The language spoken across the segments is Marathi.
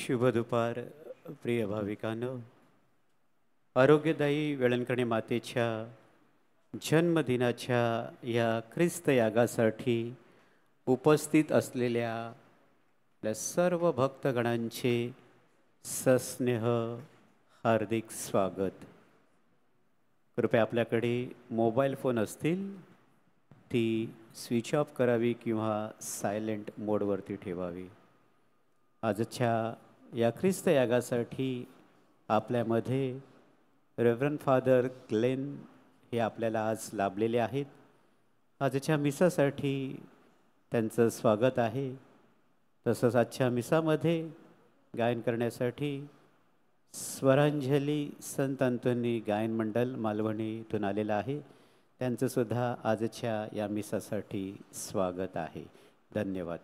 शुभ दुपार प्रिय भाविकांनो. आरोग्यदायी वेळंकणी मातेच्या जन्मदिनाच्या या ख्रिस्त यागासाठी उपस्थित असलेल्या आपल्या सर्व भक्तगणांचे सस्नेह हार्दिक स्वागत. कृपया आपल्याकडे मोबाईल फोन असतील ती स्विच ऑफ करावी किंवा सायलेंट मोडवरती ठेवावी. आजच्या या ख्रिस्त यागासाठी आपल्यामध्ये रेव्हरंड फादर ग्लेन हे आपल्याला आज लाभलेले आहेत. आजच्या मिसासाठी त्यांचं स्वागत आहे. तसंच आजच्या मिसामध्ये गायन करण्यासाठी स्वरांजली संत अंतोनी गायन मंडळ मालवणीतून आलेलं आहे. त्यांचंसुद्धा आजच्या या मिसासाठी स्वागत आहे. धन्यवाद.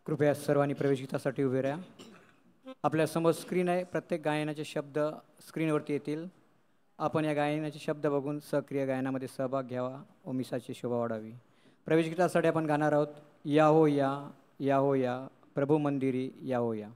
कृपया सर्वांनी प्रवेशगीतासाठी उभे राहा. आपल्या समोर स्क्रीन आहे. प्रत्येक गायनाचे शब्द स्क्रीनवरती येतील. आपण या गायनाचे शब्द बघून सक्रिय गायनामध्ये सहभाग घ्यावा व मिसाची शोभा वाढावी. प्रवेशगीतासाठी आपण गाणार आहोत या हो या, या हो या, प्रभू मंदिरी या हो या.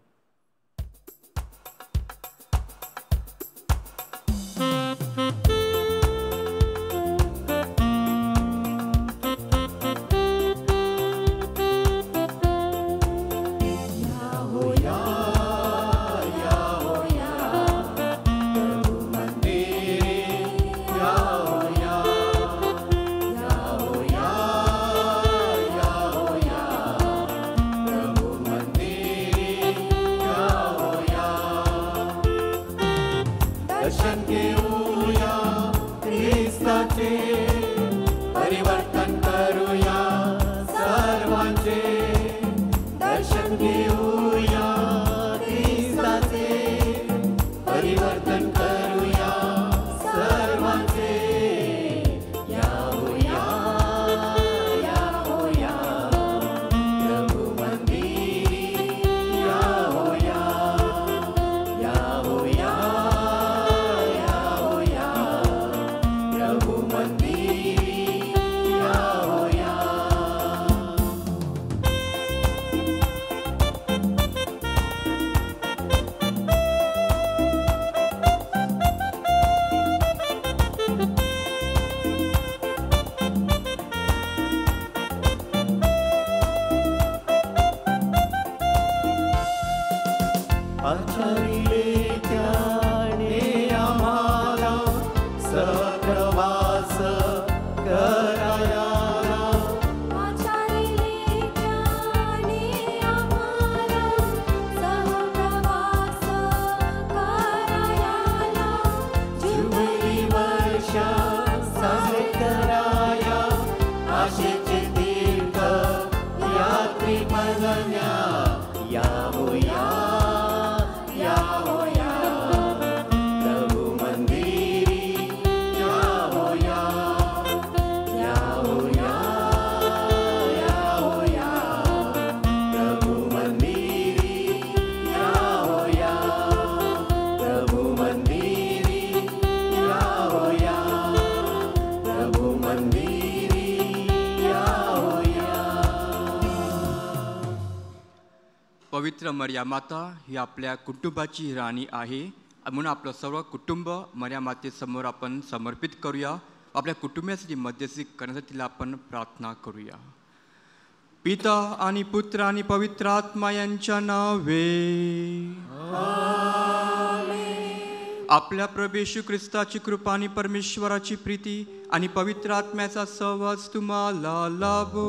Yeah. आचारिले त्याने आम्हाला सहप्रवास करायला, आचारिले त्याने आम्हाला सहप्रवास करायला, जुबली वर्ष साजरे कराया, आशेचे तीर्थ यात्री बनल्या, यावया यावया प्रभु मंदिरी, यावया यावया यावया प्रभु मंदिरी, यावया प्रभु मंदिरी, यावया प्रभु मंदिरी, यावया. पवित्र मर्या माता ही आपल्या कुटुंबाची राणी आहे, म्हणून आपलं सर्व कुटुंब मर्या मातेसमोर आपण समर्पित करूया. आपल्या कुटुंबासाठी मध्यस्थी करण्यासाठी तिला आपण प्रार्थना करूया. पिता आणि पुत्र आणि पवित्र आत्मा यांच्या नावे, आपल्या प्रभू येशू ख्रिस्ताची कृपा आणि परमेश्वराची प्रीती आणि पवित्र आत्म्याचा सहवास तुम्हाला लाभो.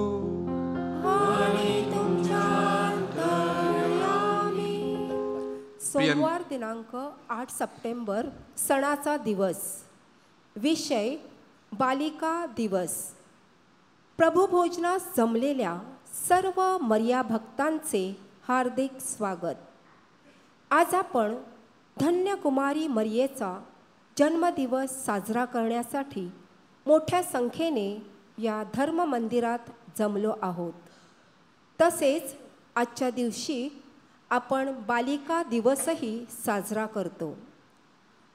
आणि तुमच्या अंतर्यामी. सोमवार दिनांक 8 सप्टेंबर सणाचा दिवस. विषय बालिका दिवस. प्रभू भोजनास जमलेल्या सर्व मर्या भक्तांचे हार्दिक स्वागत. आज आपण धन्य कुमारी मरियेचा जन्मदिवस साजरा करण्यासाठी मोठ्या संख्येने या धर्म मंदिरात जमलो आहोत. तसेच आजच्या दिवशी आपण बालिका दिवसही साजरा करतो.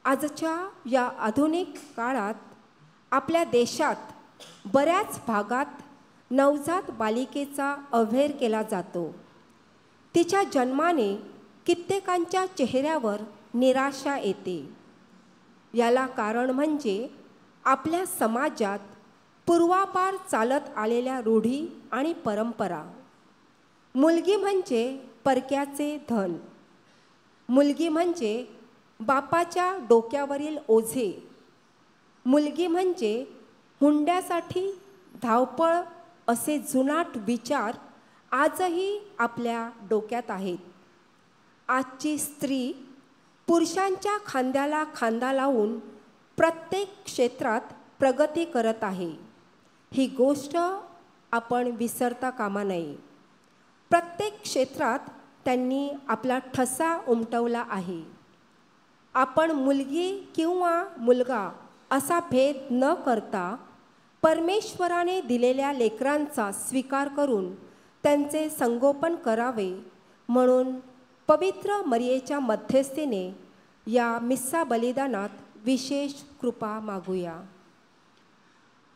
आजच्या या आधुनिक काळात आपल्या देशात बऱ्याच भागात नवजात बालिकेचा अव्हेर केला जातो. तिच्या जन्माने कित्येकांच्या चेहऱ्यावर निराशा येते. याला कारण म्हणजे आपल्या समाजात पूर्वापार चालत आलेल्या रूढी आणि परंपरा. मुलगी म्हणजे परक्याचे धन, मुलगी म्हणजे बापाच्या डोक्यावरील ओझे, मुलगी म्हणजे हुंड्यासाठी धावपळ असे जुनाट विचार आजही आपल्या डोक्यात आहेत. आजची स्त्री पुरुषांच्या खांद्याला खांदा लावून प्रत्येक क्षेत्रात प्रगती करत आहे. ही गोष्ट आपण विसरता कामा नये. प्रत्येक क्षेत्रात त्यांनी आपला ठसा उमटवला आहे. आपण मुलगी किंवा मुलगा असा भेद न करता परमेश्वराने दिलेल्या लेकरांचा स्वीकार करून त्यांचे संगोपन करावे म्हणून पवित्र मरियेच्या मध्यस्थीने या मिस्सा बलिदानात विशेष कृपा मागूया.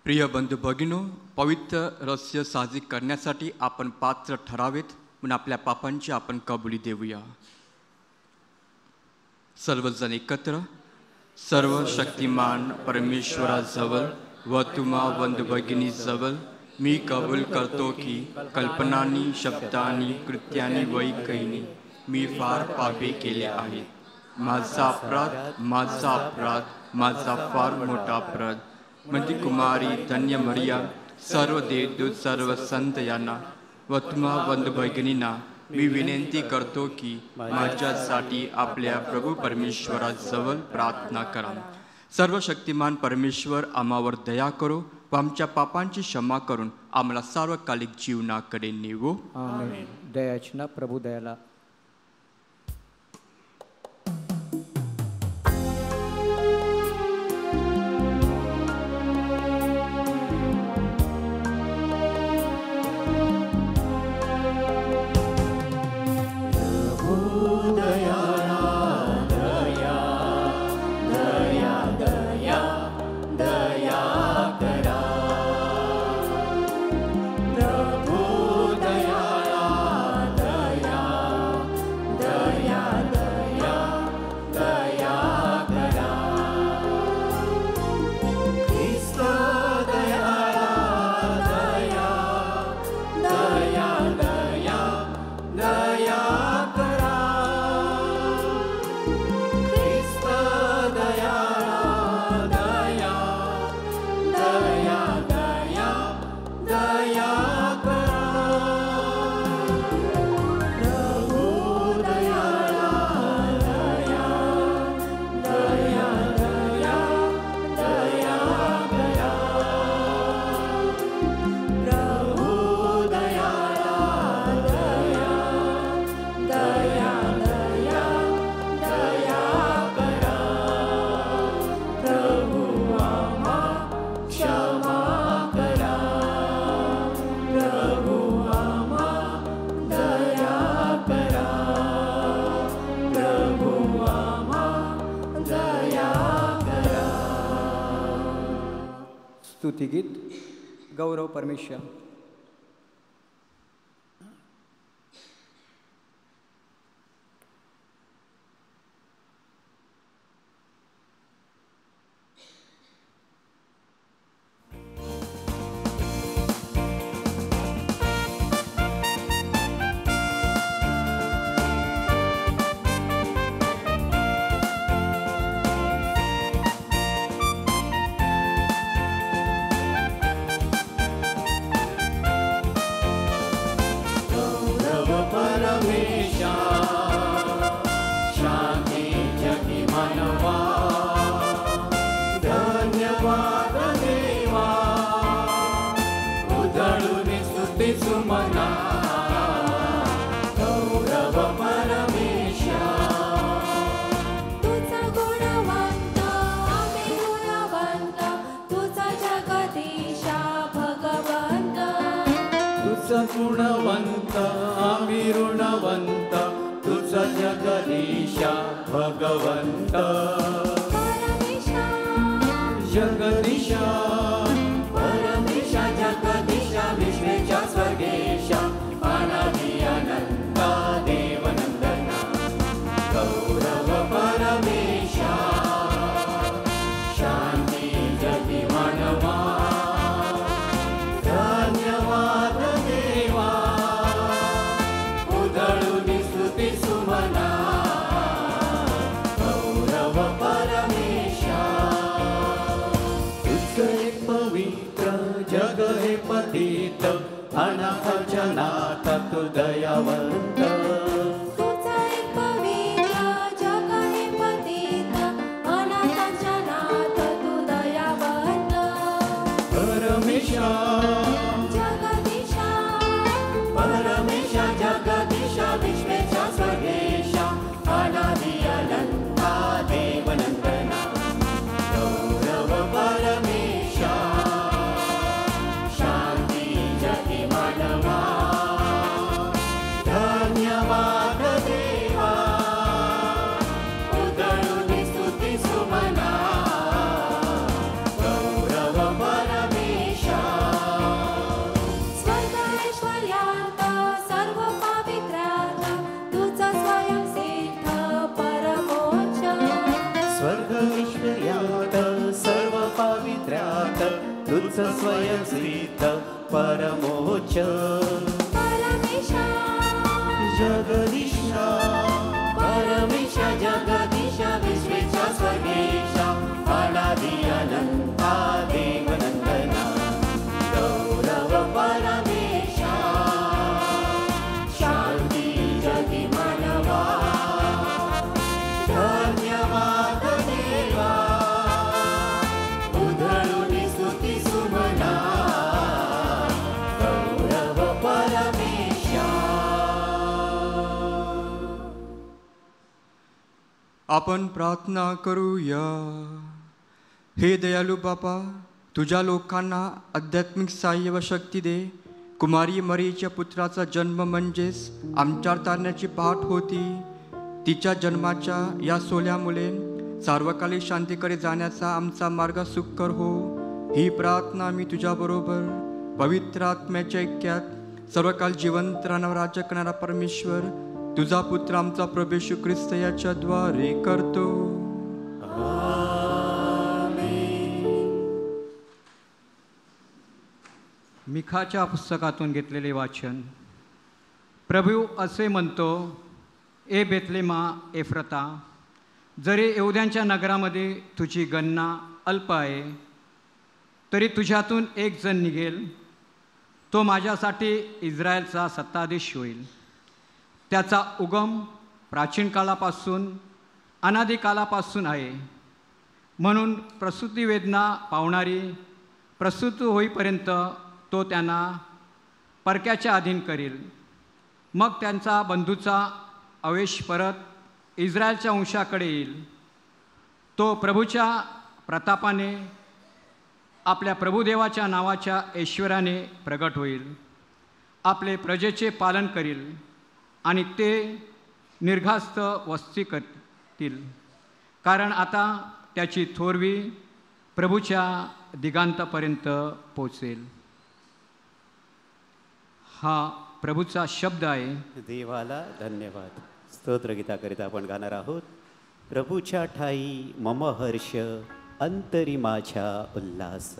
प्रिय बंधू भगिनो, पवित्र रहस्य साजरी करण्यासाठी आपण पात्र ठरावेत म्हणून आपल्या पापांची आपण कबुली देऊया. सर्वजण एकत्र. सर्व शक्तिमान परमेश्वराजवळ व तुम्हा बंधू भगिनीजवळ मी कबूल करतो की कल्पनांनी, शब्दांनी, कृत्यानी वैकैनी मी फार पापे केले आहेत. माझा अपराध, माझा अपराध, माझा फार मोठा अपराध. म्हणजे कुमारी धन्य मरिया, सर्व देवदूत, सर्व संत यांना व तुम्हा बंधू भगिनींना मी विनंती करतो की माझ्यासाठी आपल्या प्रभू परमेश्वराजवळ प्रार्थना करा. सर्व शक्तिमान परमेश्वर आम्हावर दया करो व आमच्या पापांची क्षमा करून आम्हाला सार्वकालिक जीवनाकडे नेवो. आमेन. दयाचना प्रभू दयाला. प्रभु दयाळा दया स्तुतिगीत गौरव परमेश्वर. गुणवंत आम्ही ऋणवंत तुझा जगदीशा भगवंत. जगदीशा परमेशा जगदीशा विश्वेच्या स्वर्गेशा अनादि अनंता देवनंदना गौरव परमेशा शांती जगी मानवा. धन्यवाद देवा उधळून स्तुती सुमना गौरव परमेशा. तुझ हे पवित्र जग हे पतित अनाथाच्या नाथ तू दयावंत. जगदीशा परमेशा जगदीशा विश्वेच्या स्वर्गेशा अनादि अनंता देवनंदना गौरव परमेशा शांती जगी मानवा. धन्यवाद देवा उधळून स्तुती सुमना गौरव परमेशा. स्वर्गैश्वर्यार्थ सर्व पावित्र्यार्थ तुझं स्वयं सिद्ध परमोच्च. स्वर्ग ईश्वर्यात सर्व पावित्र्यात तुझ स्वयं सिद्ध परमोच्च. परमेशा जगदीशा परमेशा जगदीशा विश्वेच्या स्वर्गेशा अनादि अनंता देवनंदना गौरव परमेशा शांती जगी मानवा. धन्यवाद देवा उधळून स्तुती सुमना गौरव परमेशा. आपण प्रार्थना करूया. हे दयालू बापा, तुझ्या लोकांना आध्यात्मिक सहाय्य व शक्ती दे. कुमारी मरीच्या पुत्राचा जन्म म्हणजेच आमच्यावर तारण्याची पाठ होती. तिच्या जन्माच्या या सोहळ्यामुळे सार्वकालिक शांतीकडे जाण्याचा आमचा मार्ग सुकर हो. ही प्रार्थना मी तुझ्याबरोबर पवित्र आत्म्याच्या ऐक्यात सर्वकाल जिवंत राहणारा राज्य करणारा परमेश्वर तुझा पुत्र आमचा प्रभू येशू ख्रिस्त याच्या द्वारे करतो. मिखाच्या पुस्तकातून घेतलेले वाचन. प्रभू असे म्हणतो, ए बेतलेमा एफ्रता, जरी यहूद्यांच्या नगरामध्ये तुझी गणना अल्प आहे, तरी तुझ्यातून एक जण निघेल, तो माझ्यासाठी इस्रायलचा सत्ताधीश होईल. त्याचा उगम प्राचीन काळापासून अनादी काळापासून आहे. म्हणून प्रसूती वेदना पावणारी प्रसूत होईपर्यंत तो त्यांना परक्याच्या अधीन करील. मग त्यांचा बंधूचा अवेश परत इस्रायलच्या वंशाकडे येईल. तो प्रभूच्या प्रतापाने आपल्या प्रभुदेवाच्या नावाच्या ऐश्वर्याने प्रगट होईल. आपले प्रजेचे पालन करील आणि ते निर्घास्त वस्ती करतील. कारण आता त्याची थोरवी प्रभूच्या दिगांतापर्यंत पोचेल. हा प्रभूचा शब्द आहे. देवाला धन्यवाद. स्तोत्रगीताकरिता आपण गाणार आहोत. प्रभूच्या ठाई मम हर्ष, अंतरी माझ्या उल्हास.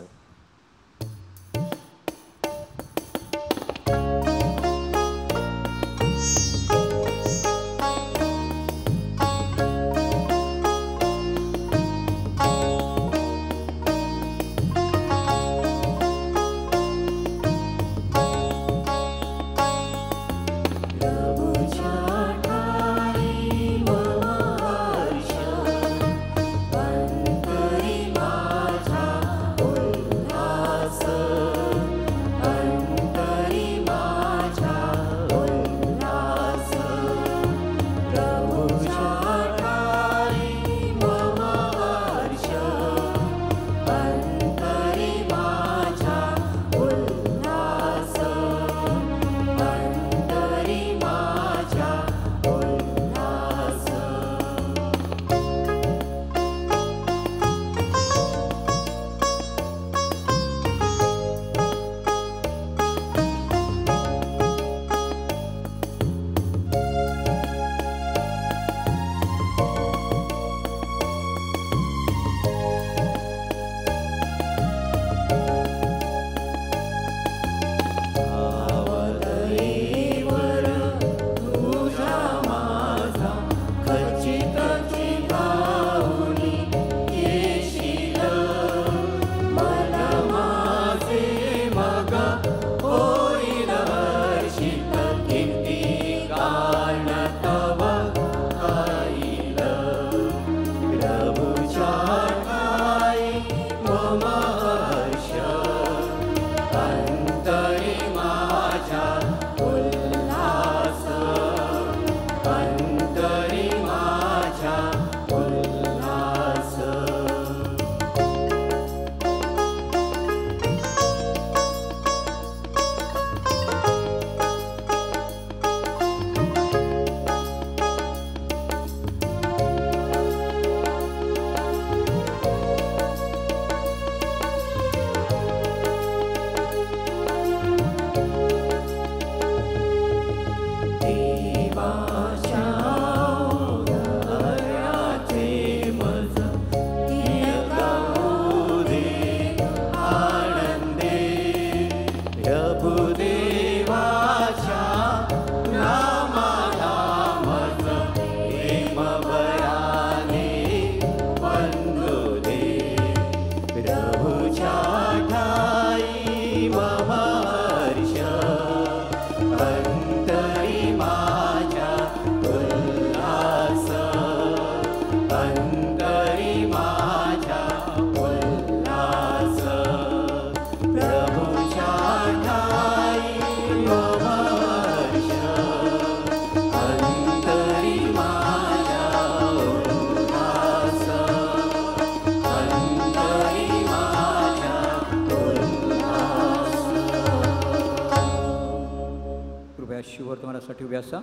शिवर्तमानासाठी उभे असा.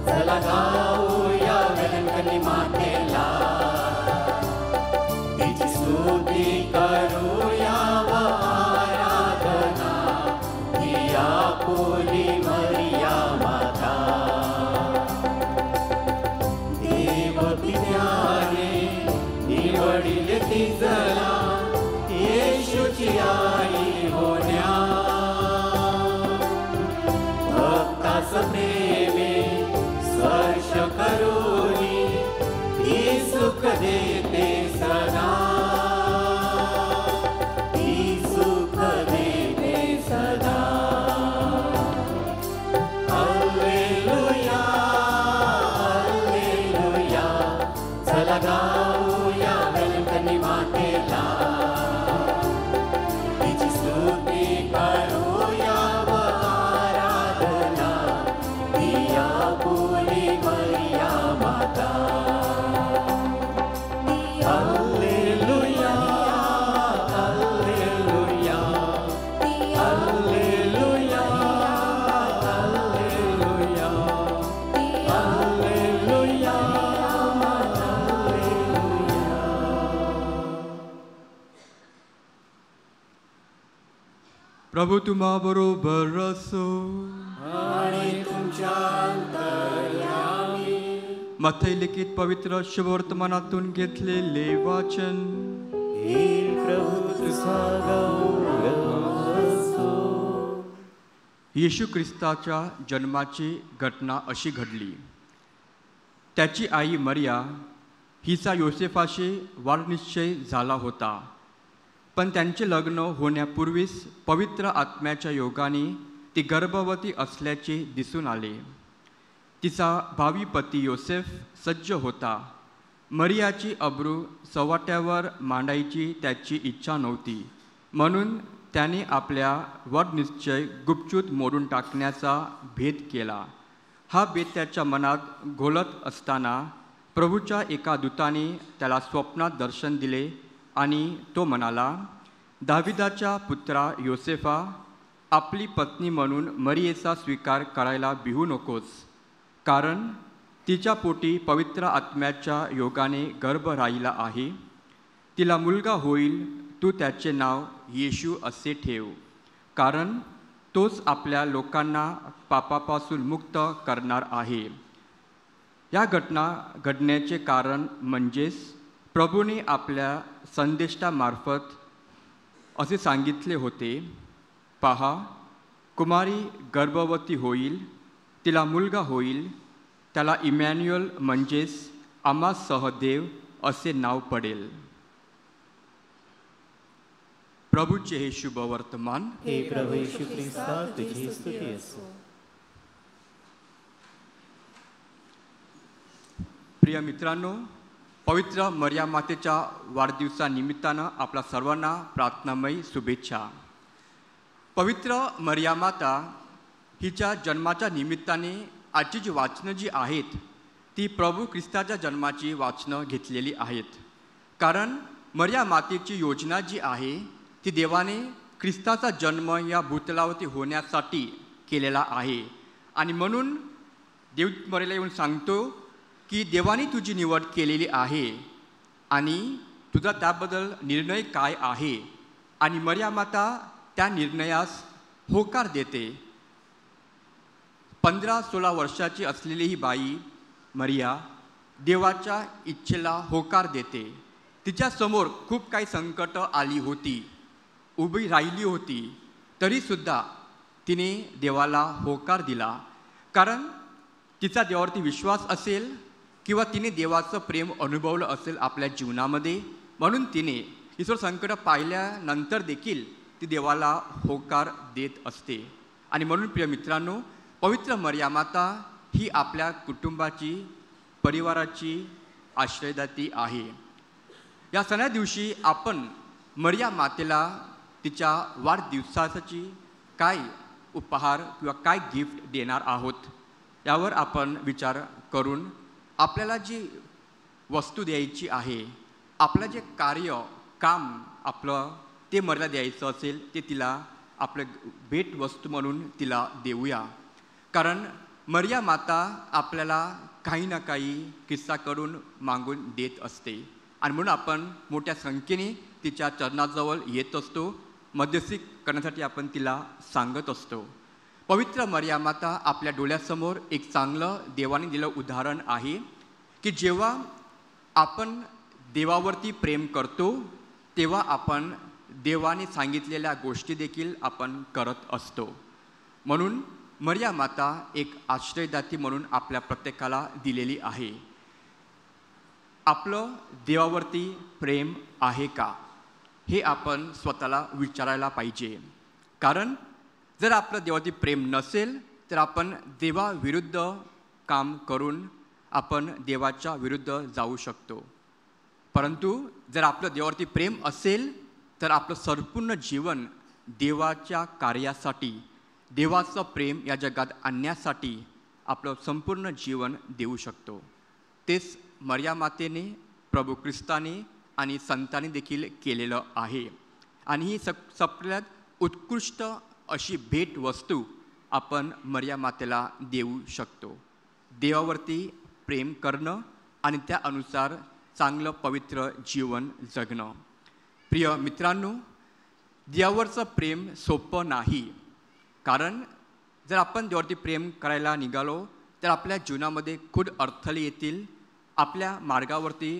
चला गाऊया वेलंकनी मातेला. प्रभू तुम्हा बरोबर असो. आणि तुमच्या अंतर्यामी. मत्थई लिखित पवित्र शुभवर्तमानातून घेतलेले वाचन. हे प्रभू तुझा गौरव असो. येशू ख्रिस्ताच्या जन्माची घटना अशी घडली. त्याची आई मरिया हिचा योसेफाशी वाढनिश्चय झाला होता, पण त्यांचे लग्न होण्यापूर्वीच पवित्र आत्म्याच्या योगाने ती गर्भवती असल्याचे दिसून आले. तिचा भावी पती योसेफ सज्ज होता. मरियाची अब्रू चव्हाट्यावर मांडायची त्याची इच्छा नव्हती, म्हणून त्याने आपल्या वडनिश्चय गुपचूप मोडून टाकण्याचा भेद केला. हा भेद त्याच्या मनात घोलत असताना प्रभूच्या एका दूताने त्याला स्वप्नात दर्शन दिले आणि तो म्हणाला, दाविदाच्या पुत्रा योसेफा, आपली पत्नी म्हणून मरियेचा स्वीकार करायला भिवू नकोस, कारण तिच्या पोटी पवित्र आत्म्याच्या योगाने गर्भ राहिला आहे. तिला मुलगा होईल, तू त्याचे नाव येशू असे ठेव, कारण तोच आपल्या लोकांना पापापासून मुक्त करणार आहे. या घटना घडण्याचे कारण म्हणजेच प्रभूने आपल्या संदेष्टामार्फत असे सांगितले होते, पहा, कुमारी गर्भवती होईल, तिला मुलगा होईल, त्याला इमॅन्युअल म्हणजेच आम्हा सहदेव असे नाव पडेल. प्रभूचे हे शुभ वर्तमान. हे प्रभू येशू ख्रिस्ता तुझी स्तुती असो. प्रिय मित्रांनो, पवित्र मरिया मातेच्या वाढदिवसानिमित्तानं आपल्या सर्वांना प्रार्थनामयी शुभेच्छा. पवित्र मरिया माता हिच्या जन्माच्या निमित्ताने आजची जी वाचनं जी आहेत ती प्रभू ख्रिस्ताच्या जन्माची वाचनं घेतलेली आहेत. कारण मरिया मातेची योजना जी आहे ती देवाने ख्रिस्ताचा जन्म या भूतलावरती होण्यासाठी केलेला आहे. आणि म्हणून देव मरियाला येऊन सांगतो की देवाने तुझी निवड केलेली आहे आणि तुझा त्याबद्दल निर्णय काय आहे. आणि मरिया माता त्या निर्णयास होकार देते. 15-16 वर्षाची असलेली ही बाई मरिया देवाच्या इच्छेला होकार देते. तिच्यासमोर खूप काही संकट आली होती, उभी राहिली होती, तरीसुद्धा तिने देवाला होकार दिला. कारण तिचा देवावरती विश्वास असेल किंवा तिने देवाचं प्रेम अनुभवलं असेल आपल्या जीवनामध्ये, म्हणून तिने ईश्वर संकट पाहिल्यानंतर देखील ती देवाला होकार देत असते. आणि म्हणून प्रिय मित्रांनो, पवित्र मरिया माता ही आपल्या कुटुंबाची, परिवाराची आश्रयदाती आहे. या सणा दिवशी आपण मरिया मातेला तिच्या वाढदिवसाची काय उपहार किंवा काय गिफ्ट देणार आहोत यावर आपण विचार करून आपल्याला जी वस्तू द्यायची आहे, आपलं जे कार्य काम आपलं ते मरियाला द्यायचं असेल ते तिला आपलं भेट वस्तू म्हणून तिला देऊया. कारण मरिया माता आपल्याला काही ना काही ख्रिस्ताकडून मागून देत असते. आणि म्हणून आपण मोठ्या संख्येने तिच्या चरणाजवळ येत असतो, मध्यस्थी करण्यासाठी आपण तिला सांगत असतो. पवित्र मरिया माता आपल्या डोळ्यासमोर एक चांगलं देवाने दिलं उदाहरण आहे की जेव्हा आपण देवावरती प्रेम करतो तेव्हा आपण देवाने सांगितलेल्या गोष्टी देखील आपण करत असतो. म्हणून मरिया माता एक आश्रयदाती म्हणून आपल्या प्रत्येकाला दिलेली आहे. आपलं देवावरती प्रेम आहे का हे आपण स्वतःला विचारायला पाहिजे. कारण जर आपलं देवावरती प्रेम नसेल तर आपण देवाविरुद्ध काम करून आपण देवाच्या विरुद्ध जाऊ शकतो. परंतु जर आपलं देवावरती प्रेम असेल तर आपलं संपूर्ण जीवन देवाच्या कार्यासाठी, देवाचं प्रेम या जगात आणण्यासाठी आपलं संपूर्ण जीवन देऊ शकतो. तेच मरिया मातेने, प्रभू ख्रिस्ताने आणि संतांनी देखील केलेलं आहे. आणि ही सगळ्यात उत्कृष्ट अशी भेट वस्तू आपण मरिया मातेला देऊ शकतो. देवावरती प्रेम करणं आणि त्यानुसार चांगलं पवित्र जीवन जगणं. प्रिय मित्रांनो, देवावरचं प्रेम सोपं नाही, कारण जर आपण देवावरती प्रेम करायला निघालो तर आपल्या जीवनामध्ये खूप अडथळे येतील, आपल्या मार्गावरती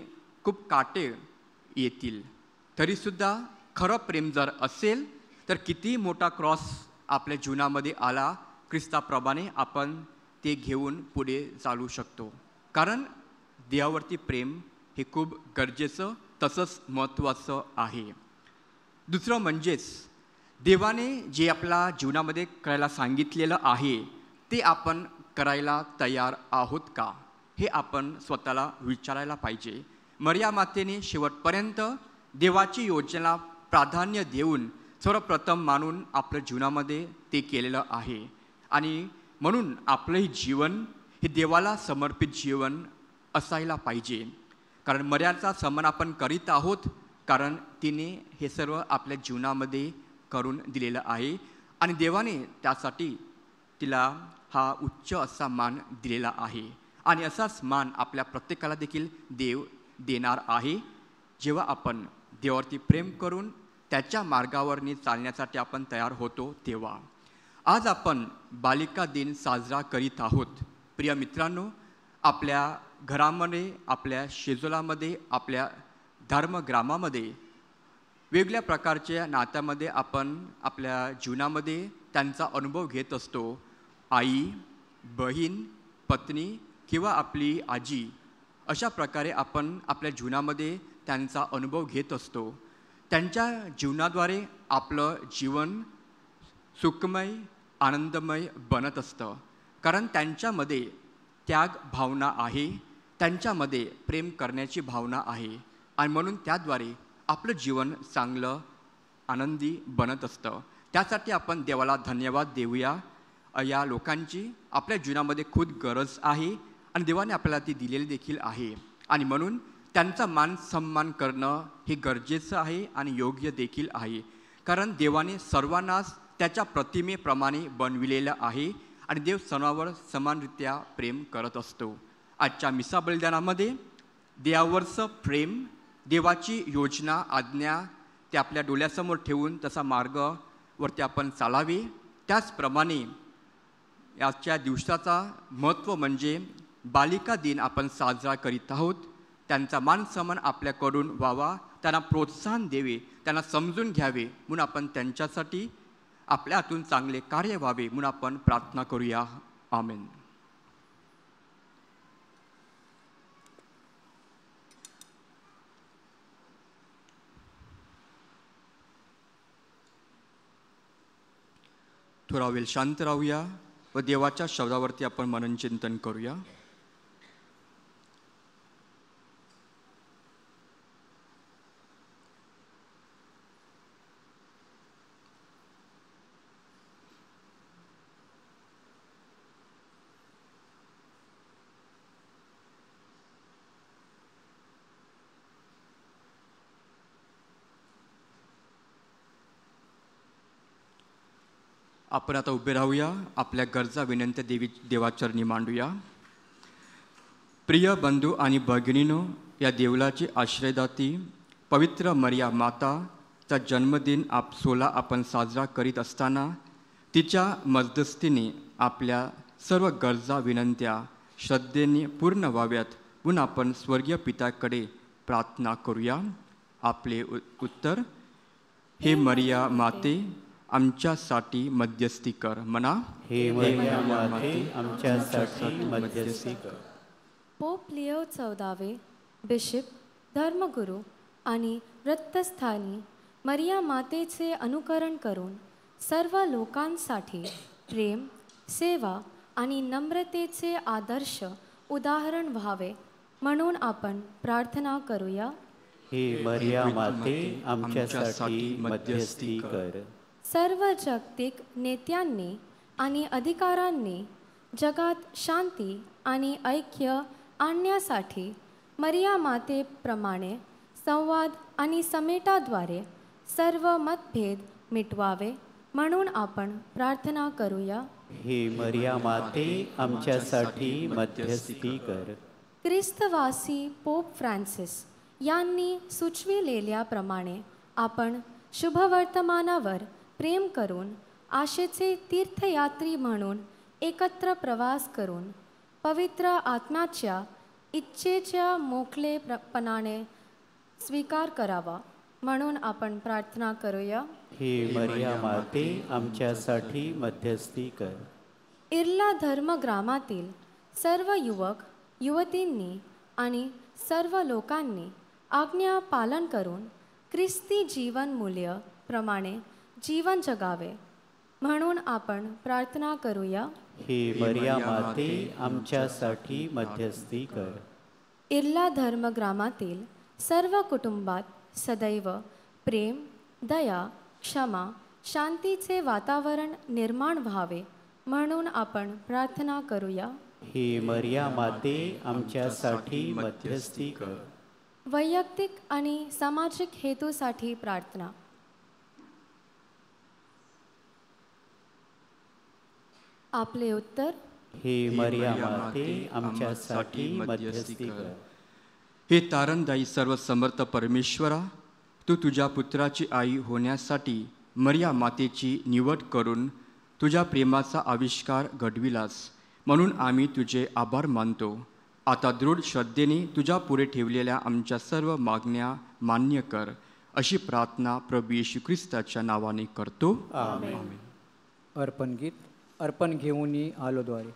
खूप काटे येतील. तरीसुद्धा खरं प्रेम जर असेल तर किती मोठा क्रॉस आपल्या जीवनामध्ये आला, ख्रिस्ताप्रमाणे आपण ते घेऊन पुढे चालू शकतो. कारण देवावरती प्रेम हे खूप गरजेचं तसंच महत्त्वाचं आहे. दुसरं म्हणजेच देवाने जे आपल्या जीवनामध्ये करायला सांगितलेलं आहे ते आपण करायला तयार आहोत का, हे आपण स्वतःला विचारायला पाहिजे. मरिया मातेने शेवटपर्यंत देवाची योजना प्राधान्य देऊन सर्वप्रथम मानून आपल्या जीवनामध्ये ते केलेलं आहे. आणि म्हणून आपलंही जीवन हे देवाला समर्पित जीवन असायला पाहिजे. कारण मर्याचा सन्मान आपण करीत आहोत, कारण तिने हे सर्व आपल्या जीवनामध्ये करून दिलेलं आहे आणि देवाने त्यासाठी तिला हा उच्च असा मान दिलेला आहे. आणि असाच मान आपल्या प्रत्येकाला देखील देव देणार आहे, जेव्हा आपण देवावरती प्रेम करून त्याच्या मार्गावरनी चालण्यासाठी आपण तयार होतो तेव्हा. आज आपण बालिका दिन साजरा करीत आहोत. प्रिय मित्रांनो, आपल्या घरामध्ये, आपल्या शेजोलामध्ये, आपल्या धर्मग्रामामध्ये वेगवेगळ्या प्रकारच्या नात्यामध्ये आपण आपल्या जीवनामध्ये त्यांचा अनुभव घेत असतो. आई, बहीण, पत्नी किंवा आपली आजी, अशा प्रकारे आपण आपल्या जीवनामध्ये त्यांचा अनुभव घेत असतो. त्यांच्या जीवनाद्वारे आपलं जीवन सुखमय, आनंदमय बनत असतं. कारण त्यांच्यामध्ये त्याग भावना आहे, त्यांच्यामध्ये प्रेम करण्याची भावना आहे आणि म्हणून त्याद्वारे आपलं जीवन चांगलं आनंदी बनत असतं. त्यासाठी आपण देवाला धन्यवाद देऊया. या लोकांची आपल्या जीवनामध्ये खूप गरज आहे आणि देवाने आपल्याला ती दिलेली देखील आहे. आणि म्हणून त्यांचा मान सन्मान करणं हे गरजेचं आहे आणि योग्य देखील आहे. कारण देवाने सर्वांनाच त्याच्या प्रतिमेप्रमाणे बनविलेलं आहे आणि देव सर्वांवर समानरित्या प्रेम करत असतो. आजच्या मिसा बलिदानामध्ये देवावरचं प्रेम, देवाची योजना, आज्ञा ते आपल्या डोळ्यासमोर ठेवून तसा मार्गावरती आपण चालावे. त्याचप्रमाणे याच्या दिवसाचा महत्त्व म्हणजे बालिका दिन आपण साजरा करीत आहोत. त्यांचा मान सन्मान आपल्याकडून व्हावा, त्यांना प्रोत्साहन द्यावे, त्यांना समजून घ्यावे म्हणून आपण त्यांच्यासाठी आपल्या हातून चांगले कार्य व्हावे म्हणून आपण प्रार्थना करूया. आमेन. थोडा वेळ शांत राहूया व देवाच्या शब्दावरती आपण मननचिंतन करूया. आपण आता उभे राहूया, आपल्या गरजा विनंत्या देवाचरणी मांडूया. प्रिय बंधू आणि भगिनीनो, या देवलाची आश्रयदाती पवित्र मरिया माताचा जन्मदिन 16 आपण साजरा करीत असताना तिच्या मध्यस्थीने आपल्या सर्व गरजा विनंत्या श्रद्धेने पूर्ण व्हाव्यात म्हणून आपण स्वर्गीय पित्याकडे प्रार्थना करूया. आपले उत्तर: हे मरिया माते, आमच्यासाठी मध्यस्थी कर. म्हणा: हे मरिया माते, आमच्यासाठी मध्यस्थी कर. पोप लिओ 14 बिशप, धर्मगुरू आणि रक्तस्थानी मरिया मातेचे अनुकरण करून सर्व लोकांसाठी प्रेम, सेवा आणि नम्रतेचे आदर्श उदाहरण व्हावे म्हणून आपण प्रार्थना करूया. हे मरिया माते, आमच्यासाठी मध्यस्थी कर. सर्व जागतिक नेत्यांनी आणि अधिकाऱ्यांनी जगात शांती आणि ऐक्य आणण्यासाठी मरिया मातेप्रमाणे संवाद आणि समेटाद्वारे सर्व मतभेद मिटवावे म्हणून आपण प्रार्थना करूया. हे मरिया माते, आमच्यासाठी मध्यस्थी कर. ख्रिस्तवासी पोप फ्रान्सिस यांनी सुचविलेल्याप्रमाणे आपण शुभवर्तमानावर प्रेम करून आशेचे तीर्थयात्री म्हणून एकत्र प्रवास करून पवित्र आत्म्याच्या इच्छेच्या मोकळेपणाने स्वीकार करावा म्हणून आपण प्रार्थना करूया. हे मरिया माते आमच्यासाठी मध्यस्थी कर. इर्ला धर्मग्रामातील सर्व युवक युवतींनी आणि सर्व लोकांनी आज्ञा पालन करून ख्रिस्ती जीवन मूल्य प्रमाणे जीवन जगावे म्हणून आपण प्रार्थना करूया. हे मरिया माते आमच्यासाठी मध्यस्थी कर. इर्ला धर्मग्रामातील सर्व कुटुंबात सदैव प्रेम, दया, क्षमा, शांतीचे वातावरण निर्माण व्हावे म्हणून आपण प्रार्थना करूया. हे मरिया माते आमच्यासाठी मध्यस्थी कर. वैयक्तिक आणि सामाजिक हेतूसाठी प्रार्थना. आपले उत्तर. हे मरिया माते आमच्यासाठी मध्यस्थी कर. हे तारणदायी सर्व समर्थ परमेश्वरा, तू तुझ्या पुत्राची आई होण्यासाठी मरिया मातेची निवड करून तुझ्या प्रेमाचा आविष्कार घडविलास म्हणून आम्ही तुझे आभार मानतो. आता दृढ श्रद्धेने तुझ्या पुढे ठेवलेल्या आमच्या सर्व मागण्या मान्य कर, अशी प्रार्थना प्रभू येशू ख्रिस्ताच्या नावाने करतो. आमेन. अर्पण गीत. अर्पण घेऊन आलोद्वारे.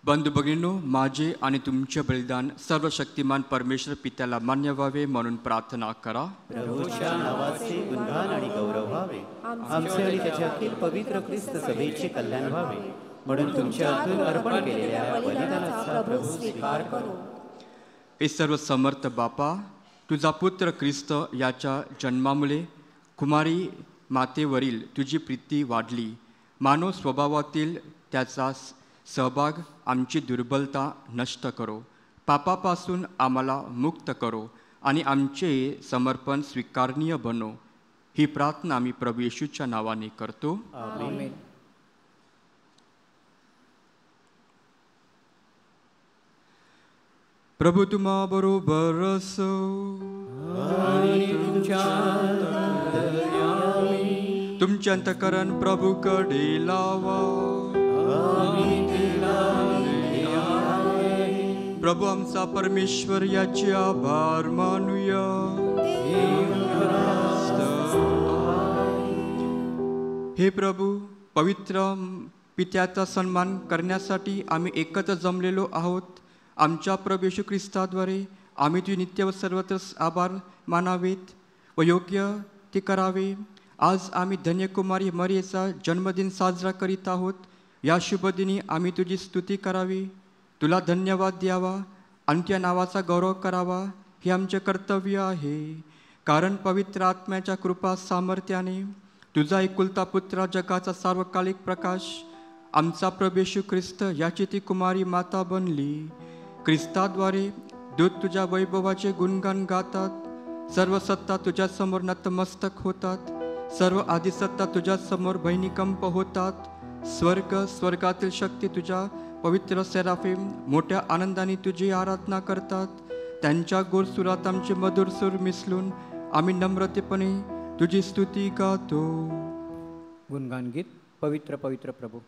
बंधू भगिनींनो, माझे आणि तुमचे बलिदान सर्व शक्तिमान परमेश्वर पित्याला मान्य व्हावे म्हणून प्रार्थना करा. प्रभूच्या नावाचे गुणगान आणि गौरव व्हावे, आमचे आणि त्याच्या अखिल पवित्र ख्रिस्त सभेचे कल्याण व्हावे म्हणून तुमच्या हातून अर्पण केलेल्या बलिदानाचा प्रभू स्वीकार करो. हे सर्व समर्थ बापा, तुझा पुत्र ख्रिस्त याच्या जन्मामुळे कुमारी मातेवरील तुझी प्रीती वाढली. मानव स्वभावातील त्याचा सहभाग आमची दुर्बलता नष्ट करो, पापापासून आम्हाला मुक्त करो आणि आमचे समर्पण स्वीकारणीय बनो. ही प्रार्थना आम्ही प्रभू येशूच्या नावाने करतो. आमेन. प्रभू तुम्हा बरोबर असो. तुमचे अंतःकरण प्रभूकडे लावा. प्रभू आमचा परमेश्वर याचे आभार मानूया. हे प्रभू, पवित्र पित्याचा सन्मान करण्यासाठी आम्ही एकत्र जमलेलो आहोत. आमच्या प्रभू येशू ख्रिस्ताद्वारे आम्ही तुझे नित्य व सर्वत्र आभार मानावेत व योग्य ते करावे. आज आम्ही धन्यकुमारी मरियेचा जन्मदिन साजरा करीत आहोत. या शुभदिनी आम्ही तुझी स्तुती करावी, तुला धन्यवाद द्यावा आणि तुझ्या नावाचा गौरव करावा, हे आमचे कर्तव्य आहे. कारण पवित्र आत्म्याच्या कृपा सामर्थ्याने तुझा एकुलता पुत्र, जगाचा सार्वकालिक प्रकाश, आमचा प्रभू येशू ख्रिस्त याची ती कुमारी माता बनली. ख्रिस्ताद्वारे दूत तुझ्या वैभवाचे गुणगान गातात. सर्व सत्ता तुझ्या समोर नतमस्तक होतात. सर्व आदिसत्ता तुझ्या समोर भैनिकंप होतात. स्वर्गातील शक्ती तुझ्या पवित्र सेराफिम मोठ्या आनंदाने तुझी आराधना करतात. त्यांच्या गोड सुरात आमचे मधुर सूर मिसळून आम्ही नम्रतेपणे तुझी स्तुती गातो. गुणगान गीत. पवित्र पवित्र प्रभू.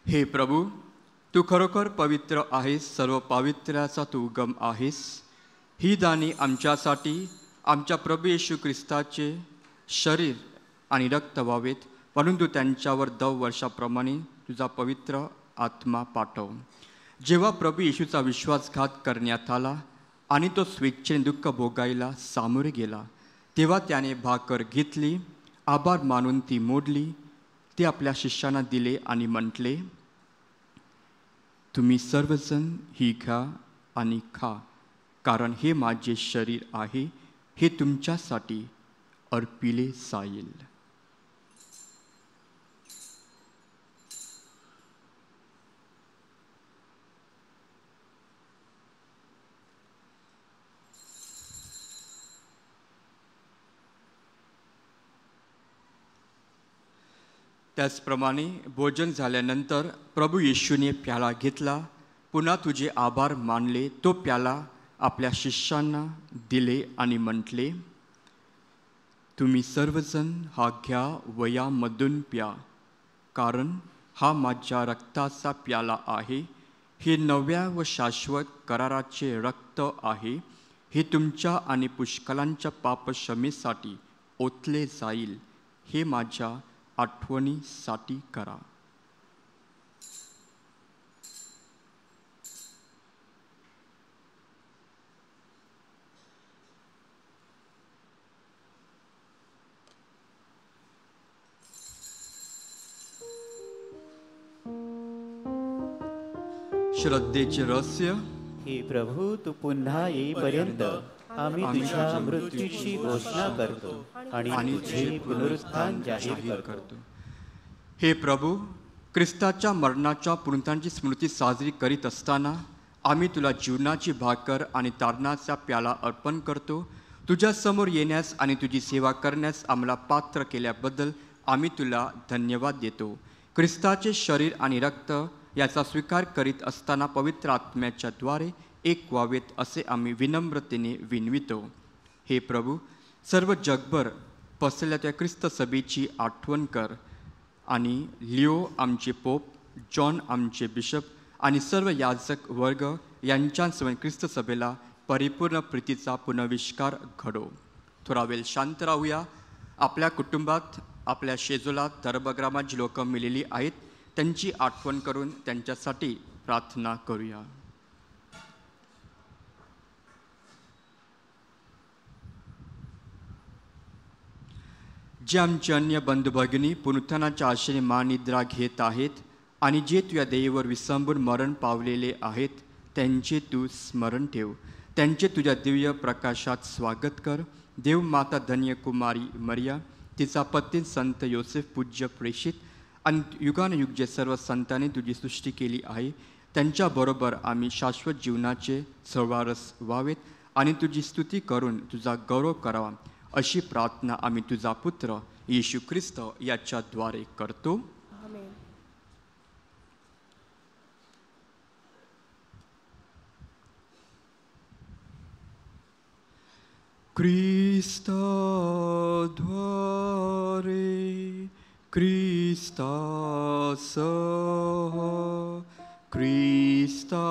हे प्रभू, तू खरोखर पवित्र आहेस. सर्व पावित्र्याचा तू उगम आहेस. ही दाने आमच्यासाठी आमच्या प्रभू येशू ख्रिस्ताचे शरीर आणि रक्त व्हावेत, परंतु त्यांच्यावर 10 वर्षाप्रमाणे तुझा पवित्र आत्मा पाठव. जेव्हा प्रभू येशूचा विश्वासघात करण्यात आला आणि तो स्वेच्छेने दुःख भोगायला सामोरे गेला, तेव्हा त्याने भाकर घेतली, आभार मानून ती मोडली, ते आपल्या शिष्यांना दिले आणि म्हटले, तुम्ही सर्वजण ही घ्या आणि खा, कारण हे माझे शरीर आहे, हे तुमच्यासाठी अर्पिले जाईल. त्याचप्रमाणे भोजन झाल्यानंतर प्रभू येशूने प्याला घेतला, पुन्हा तुझे आभार मानले, तो प्याला आपल्या शिष्यांना दिले आणि म्हटले, तुम्ही सर्वजण हा घ्या व यामधून प्या, कारण हा माझ्या रक्ताचा प्याला आहे, हे नव्या व शाश्वत कराराचे रक्त आहे, हे तुमच्या आणि पुष्कळांच्या पापक्षमेसाठी ओतले जाईल, हे माझ्या आठवणीसाठी करा. श्रद्धेचे रहस्य. हे प्रभू, तू पुन्हा येईपर्यंत आम्ही तुझ्या मृत्यूची घोषणा करतो आणि तुझे पुनरुत्थान जाहीर करतो. हे प्रभू, ख्रिस्ताच्या मरणाच्या पुनरुत्थानाची स्मृती साजरी करीत असताना आम्ही तुला जीवनाची भाकर आणि तारणाचा प्याला अर्पण करतो. तुझ्या समोर येण्यास आणि तुझी सेवा करण्यास आम्हाला पात्र केल्याबद्दल आम्ही तुला धन्यवाद देतो. ख्रिस्ताचे शरीर आणि रक्त याचा स्वीकार करीत असताना पवित्र आत्म्याच्या द्वारे एक व्हावेत असे आम्ही विनम्रतेने विनवितो. हे प्रभू, सर्व जगभर पसरलेल्या त्या ख्रिस्त सभेची आठवण कर आणि लिओ आमचे पोप, जॉन आमचे बिशप आणि सर्व याजक वर्ग यांच्यासमोर ख्रिस्त सभेला परिपूर्ण प्रीतीचा पुनर्विष्कार घडो. थोडा वेळ शांत राहूया. आपल्या कुटुंबात, आपल्या शेजोलात, धर्मग्रामात जी लोकं मिळालेली आहेत त्यांची आठवण करून त्यांच्यासाठी प्रार्थना करूया. जे आमचे अन्य बंधू भगिनी पुनरुत्थानाच्या आशेने महानिद्रा घेत आहेत आणि जे तुझ्या देवावर विसंबून मरण पावलेले आहेत त्यांचे तू स्मरण ठेव. त्यांचे तुझ्या दिव्य प्रकाशात स्वागत कर. देव माता धन्य कुमारी मरिया, तिचा पती संत योसेफ पूज्य प्रेषित आणि युगानुयुग जे सर्व संतांनी तुझी सृष्टी केली आहे त्यांच्याबरोबर आम्ही शाश्वत जीवनाचे सहवारस व्हावेत आणि तुझी स्तुती करून तुझा गौरव करावा अशी प्रार्थना आम्ही तुझा पुत्र येशू ख्रिस्त याच्याद्वारे करतो. ख्रिस्ताद्वारे, ख्रिस्तासह, ख्रिस्ता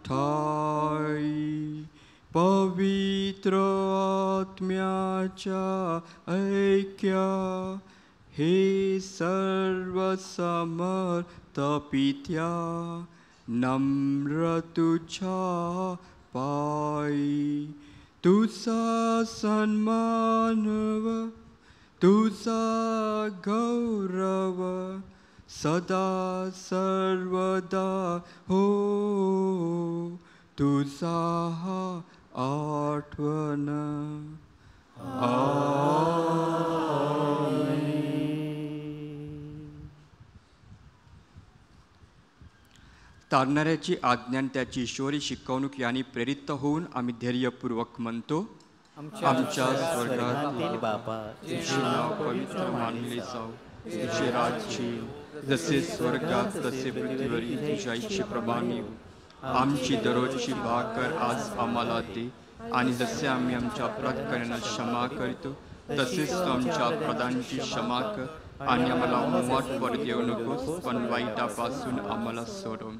ठाई पवित्र आत्म्याच्या ऐक्या हे सर्व समर्थ पित्या नम्र तुझ्या पायी तुझा सन्मानव, तुझा गौरव सदा सर्वदा हो. तुझा आठवण. तारणाऱ्याची आज्ञा त्याची ईश्वरी शिकवणूक यांनी प्रेरित होऊन आम्ही धैर्यपूर्वक म्हणतो. आमच्या स्वर्गातील बापा, तुझे नाव पवित्र मानले जाऊ. तुझे राज्य जसे स्वर्गात तसे पृथ्वीवर तुझ्या इच्छेप्रमाणे हो. आमची दररोजची भाकर आज आम्हाला दे आणि जसे आम्ही आमच्या अपराधकाऱ्यांना क्षमा करतो तसेच तू आमच्या अपराधांची क्षमा कर आणि आम्हाला मोहात देऊ नकोस पण वाईटापासून आम्हाला सोडव.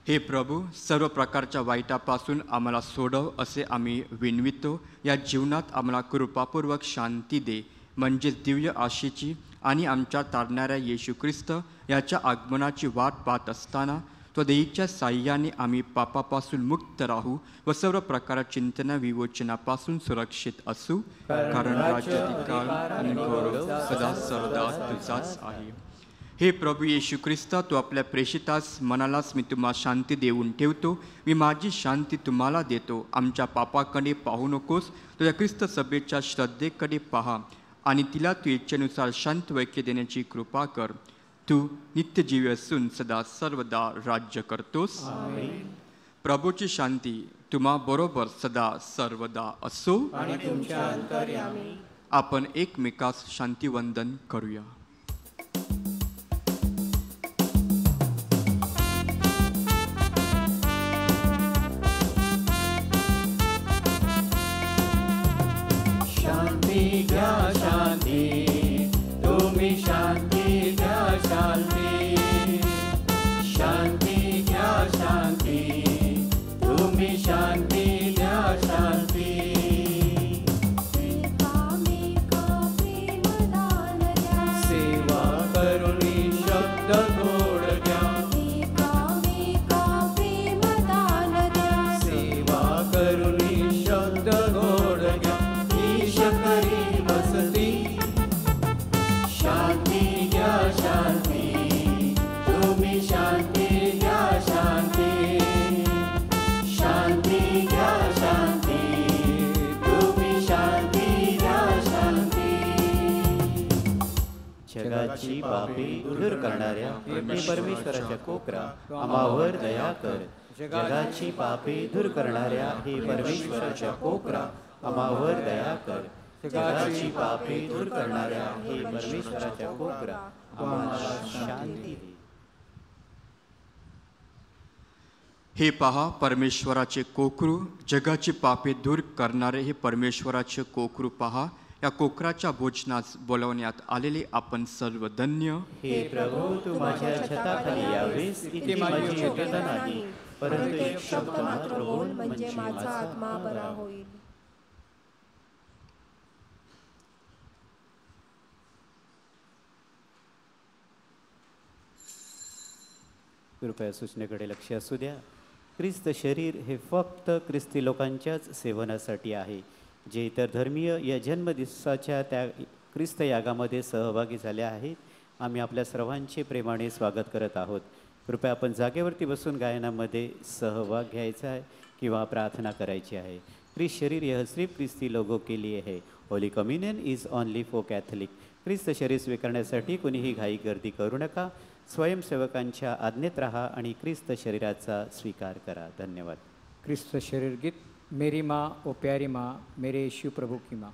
हे प्रभू, सर्व प्रकारच्या वाईटापासून आम्हाला सोडव असे आम्ही विनवितो. या जीवनात आम्हाला कृपापूर्वक शांती दे, म्हणजेच दिव्य आशेची आणि आमच्या तारणाऱ्या येशू ख्रिस्त याच्या आगमनाची वाट पाहत असताना स्वदेहीच्या साह्याने आम्ही पापापासून मुक्त राहू व सर्व प्रकारच्या चिंतना विवोचनापासून सुरक्षित असू. कारण राज्याधिकार आणि गौरव सदा सर्वदा तुझाच आहे. हे प्रभू येशू ख्रिस्ता, तू आपल्या प्रेषितास मनालाच मी तुम्हाला शांती देऊन ठेवतो, मी माझी शांती तुम्हाला देतो. आमच्या पापाकडे पाहू नकोस, तुझ्या ख्रिस्त सभेच्या श्रद्धेकडे पहा आणि तिला तू इच्छेनुसार शांत वैक्य देण्याची कृपा कर. तू नित्यजीवी असून सदा सर्वदा राज्य करतोस. प्रभूची शांती तुम्हा बरोबर सदा सर्वदा असो. आपण एकमेकास शांतिवंदन करूया. शांती घ्या शांती, तुम्ही शांती घ्या शांती. शांती घ्या शांती, तुम्ही शांती घ्या शांती. सेवा करुणी शब्द गोड द्या. सेवा करुणी शब्द गोड द्या. ईश करी जगाची पापे दूर करणाऱ्या हे परमेश्वराच्या कोकरा आम्हावर दया कर. जगाची पापे दूर करणाऱ्या हे परमेश्वराच्या कोकरा आम्हावर दया कर. जगाची पापे दूर करणाऱ्या हे परमेश्वराच्या कोकरा आम्हाला शांती दे. हे पहा परमेश्वराचे कोकरू, जगाची पापे दूर करणारे हे परमेश्वराचे कोकरू पहा. या कोकराच्या भोजनास बोलवण्यात आलेले आपण सर्व धन्य. हे प्रभू, तू माझ्या छताखाली यावेस इथे माझी योग्यता नाही, परंतु एक शब्द मात्र बोल म्हणजे माझा आत्मा बरा होईल. कृपया सूचनेकडे लक्ष असू द्या. ख्रिस्त शरीर हे फक्त ख्रिस्ती लोकांच्याच सेवनासाठी आहे. जे इतर धर्मीय या जन्मदिवसाच्या त्या ख्रिस्त यागामध्ये सहभागी झाले आहेत, आम्ही आपल्या सर्वांचे प्रेमाने स्वागत करत आहोत. कृपया आपण जागेवरती बसून गायनामध्ये सहभाग घ्यायचा आहे किंवा प्रार्थना करायची आहे. ख्रिस्त शरीर यह सिर्फ ख्रिस्ती लोगों के लिए है. Holy communion is only for catholic. ख्रिस्त शरीर स्वीकारण्यासाठी कोणीही घाई गर्दी करू नका. स्वयंसेवकांच्या आज्ञेत राहा आणि ख्रिस्त शरीराचा स्वीकार करा. धन्यवाद. ख्रिस्त शरीर गीत. मेरी माँ ओ प्यारी माँ, मेरे यीशु प्रभु की माँ.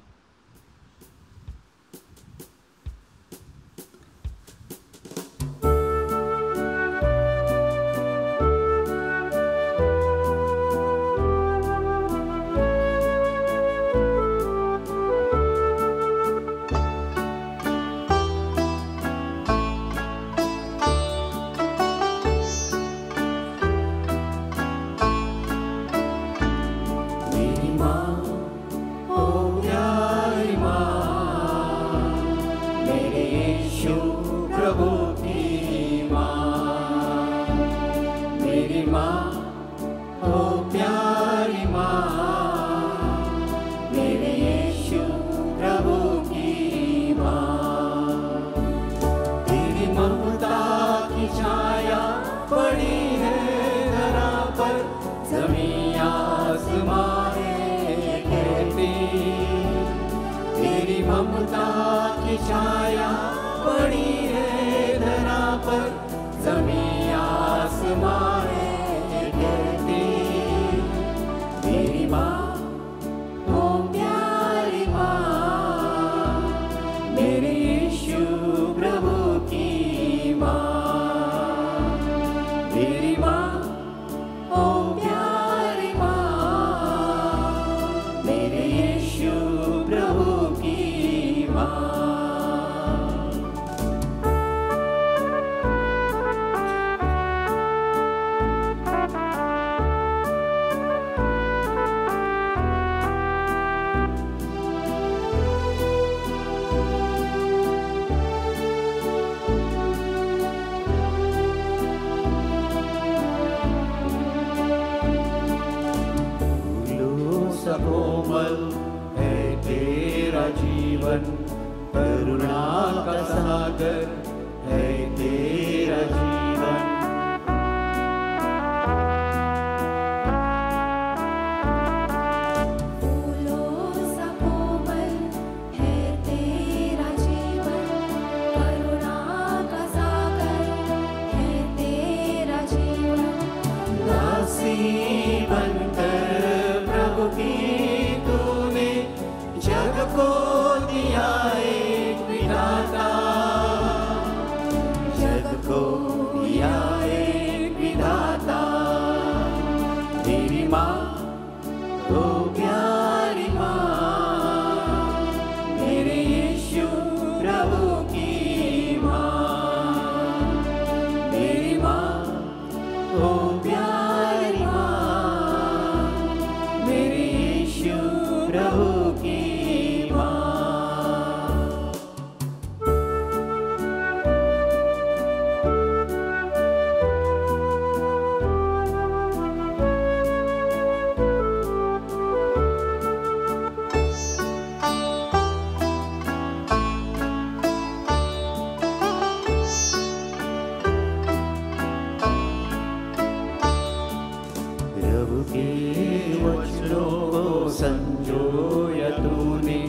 वचनों को संजोया तूने,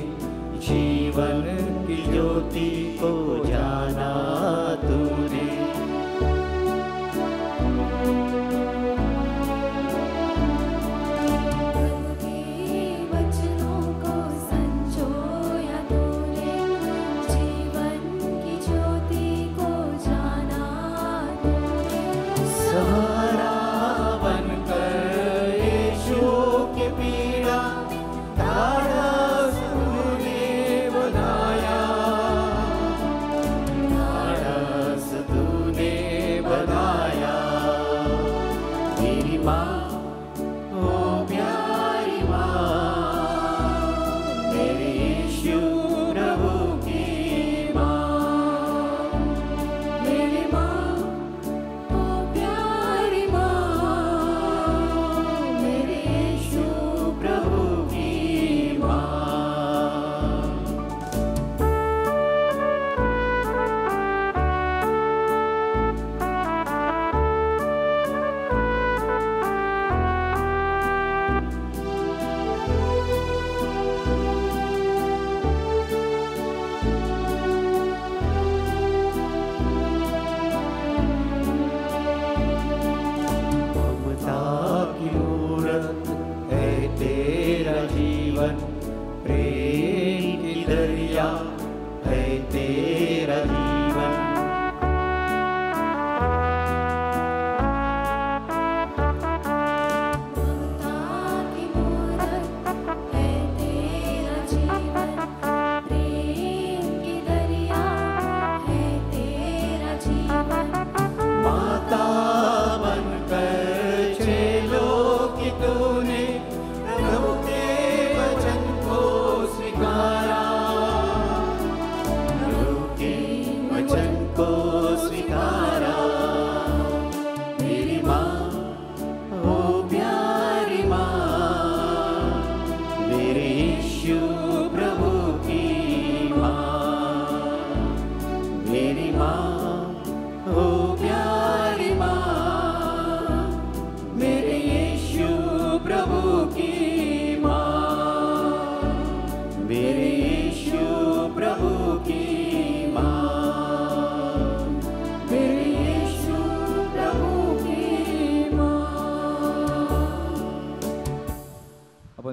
जीवन जीवन की ज्योति को जाना तूने।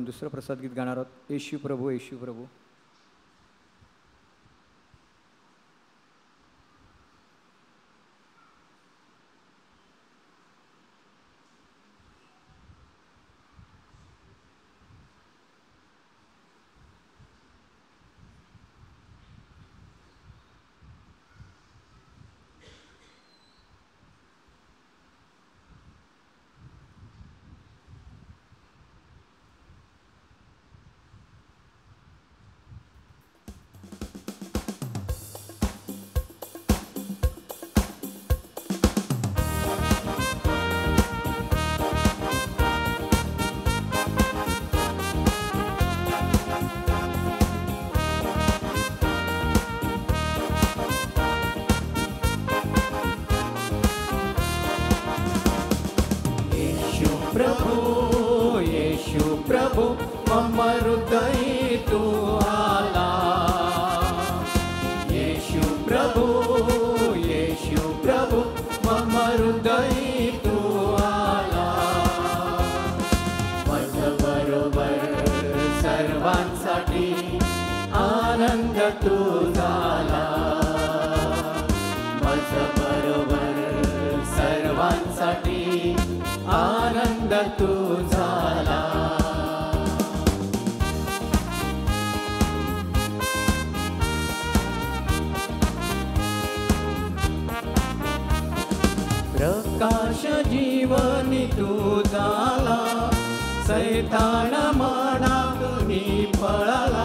दुसरं प्रसाद गीत गाणार आहोत, येशू प्रभू येशू प्रभू. मम हृदय तू आला. येशू प्रभु मम हृदय तू आला. माझ बरोबर सर्वांसाठी आनंद तू झाला. माझ बरोबर सर्वांसाठी आनंद तू झाला. प्रकाश जीवनी तू झाला. सैतान मनातून पळाला.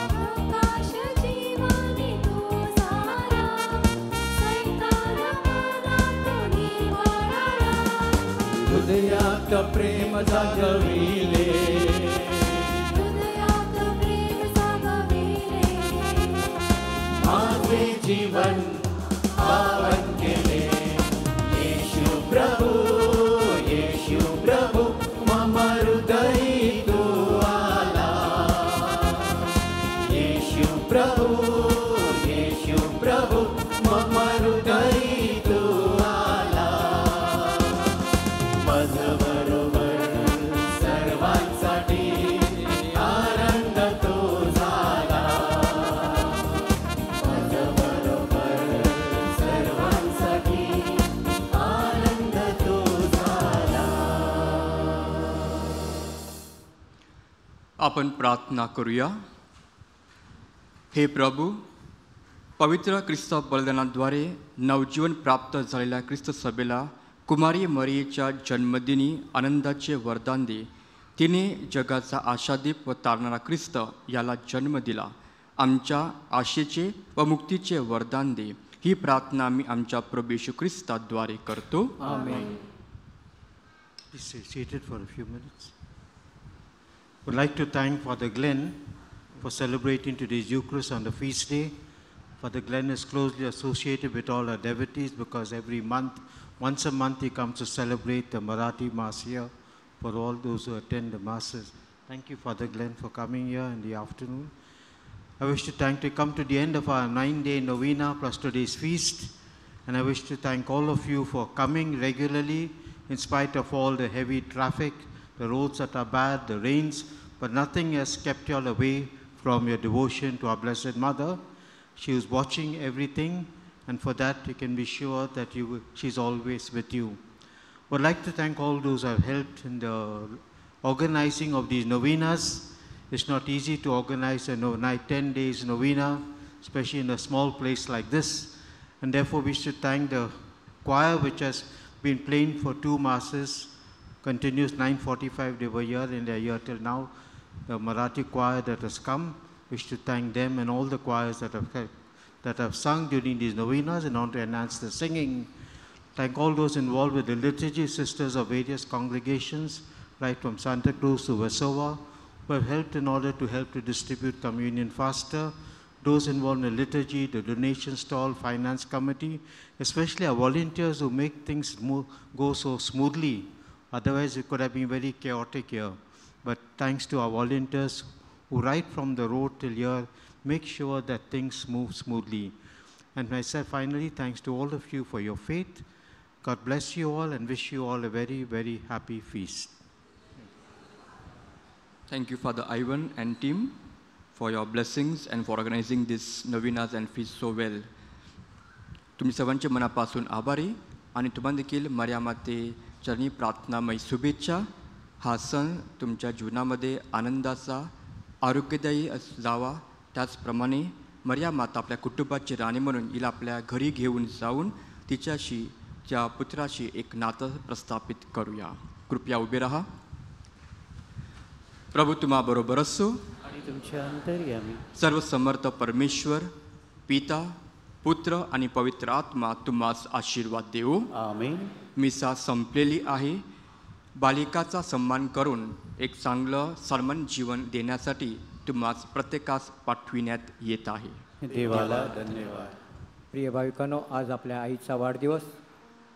प्रकाश जीवनी तू झाला. सैतान मनातून पळाला. हृदयात प्रेम जागविले. हृदयात प्रेम जागविले. माझे जीवन पावन केले. येशू प्रभु मम हृदय तू आला. येशू आपण प्रार्थना करूया. हे प्रभू, पवित्र ख्रिस्त बलिदानाद्वारे नवजीवन प्राप्त झालेल्या ख्रिस्त सभेला कुमारी मरियेच्या जन्मदिनी आनंदाचे वरदान दे. तिने जगाचा आशादीप व तारणारा ख्रिस्त याला जन्म दिला. आमच्या आशेचे व मुक्तीचे वरदान दे. ही प्रार्थना मी आमच्या प्रभू येशू ख्रिस्ताद्वारे करतो. आमेन. Please stay seated for a few minutes. Would like to thank Father Glenn for celebrating today's Eucharist on the feast day. Father Glenn is closely associated with all our devotees because every month, once a month, he comes to celebrate the Marathi Mass here for all those who attend the Masses. Thank you, Father Glenn, for coming here in the afternoon. I wish to come to the end of our 9-day novena plus today's feast. And I wish to thank all of you for coming regularly in spite of all the heavy traffic, the roads that are bad, the rains, but nothing has kept you all away from your devotion to our Blessed Mother. She is watching everything, and for that you can be sure that she's always with you. I would like to thank all those who have helped in the organizing of these novenas. It's not easy to organize a 10 days novena, especially in a small place like this. And therefore we should thank the choir which has been playing for 2 masses, continues 9:45 they were here and they're here till now. The Marathi choir that has come, we should thank them and all the choirs that have sung during these novenas in order to enhance the singing. Thank all those involved with the liturgy sisters of various congregations, right from Santa Cruz to Versova, who have helped in order to help to distribute communion faster. Those involved in the liturgy, the donation stall, finance committee, especially our volunteers who make things go so smoothly. Otherwise, it could have been very chaotic here. But thanks to our volunteers who right from the road till here make sure that things move smoothly. And myself, finally, thanks to all of you for your faith. God bless you all and wish you all a very, very happy feast. Thank you, Father Ivan and team, for your blessings and for organizing this novenas and feast so well. तुम्ही सर्वांचे मनापासून आभारी आणि तुम्हाला देखील मरिया माते चरणी प्रार्थनामय शुभेच्छा. हा सण तुमच्या जीवनामध्ये आनंदाचा आरोग्यदायी जावा. त्याचप्रमाणे मरिया माता आपल्या कुटुंबाची राणी म्हणून हिला आपल्या घरी घेऊन जाऊन तिच्याशी त्या पुत्राशी एक नातं प्रस्थापित करूया. कृपया उभे राहा. प्रभू तुम्हाबरोबर असो. आणि तुमच्या अंतर्यामी सर्व समर्थ परमेश्वर पिता पुत्र आणि पवित्र आत्मा तुम्हास आशीर्वाद देऊ. आमेन. मिसा संपलेली आहे. बालिकाचा सन्मान करून एक चांगलं सन्मान जीवन देण्यासाठी तुम्हास प्रत्येकास पाठविण्यात येत आहे. देवाला धन्यवाद. प्रिय भाविकांनो, आज आपल्या आईचा वाढदिवस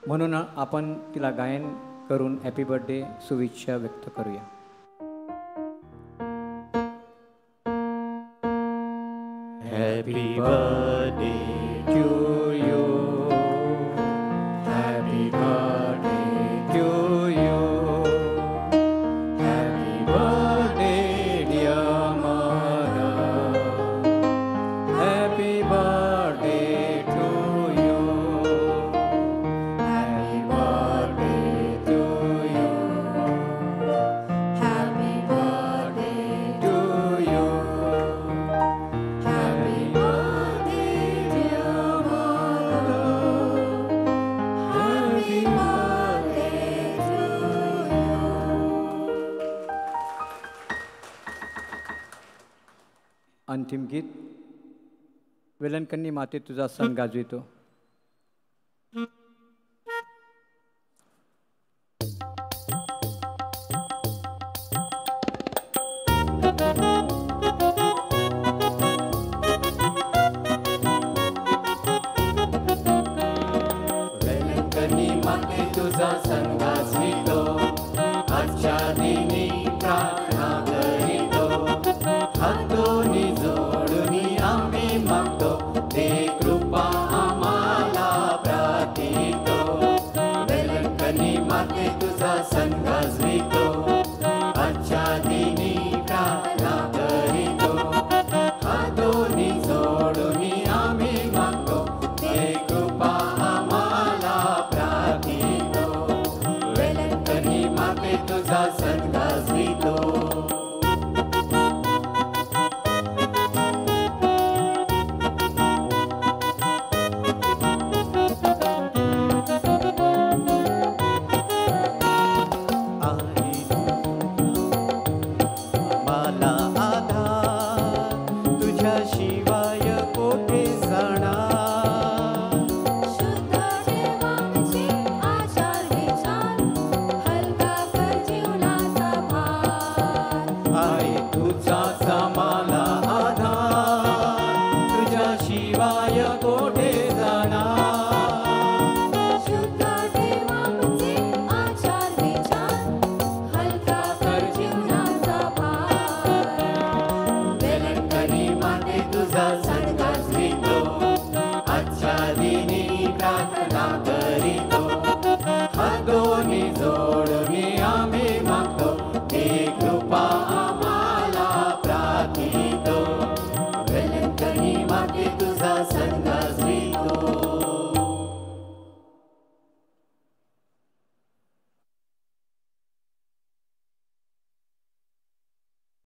म्हणून आपण तिला गायन करून हॅपी बर्थडे शुभेच्छा व्यक्त करूया. Happy birthday to you. Happy birthday to you. Happy birthday, dear mother. Happy birthday to you. Happy birthday to you. Happy birthday to you. अंतिम गीत वेलणकन्नी माते तुझा सण गाजवितो. वेलणकन्नी माते तुझा सण गाजवितो. आजच्या दिनी प्रार्थना करीतो. हातोनी जोडूनी आम्ही मागतो. दे कृपा आम्हाला प्रार्थितो. वेलणकन्नी माते तुझा सण गाजवितो. आजच्या दिनी प्रार्थना करीतो. हातोनी जोडूनी आम्ही मागतो. दे कृपा आम्हाला प्रार्थितो. वेलणकन्नी माते तुझा सण गाजवितो.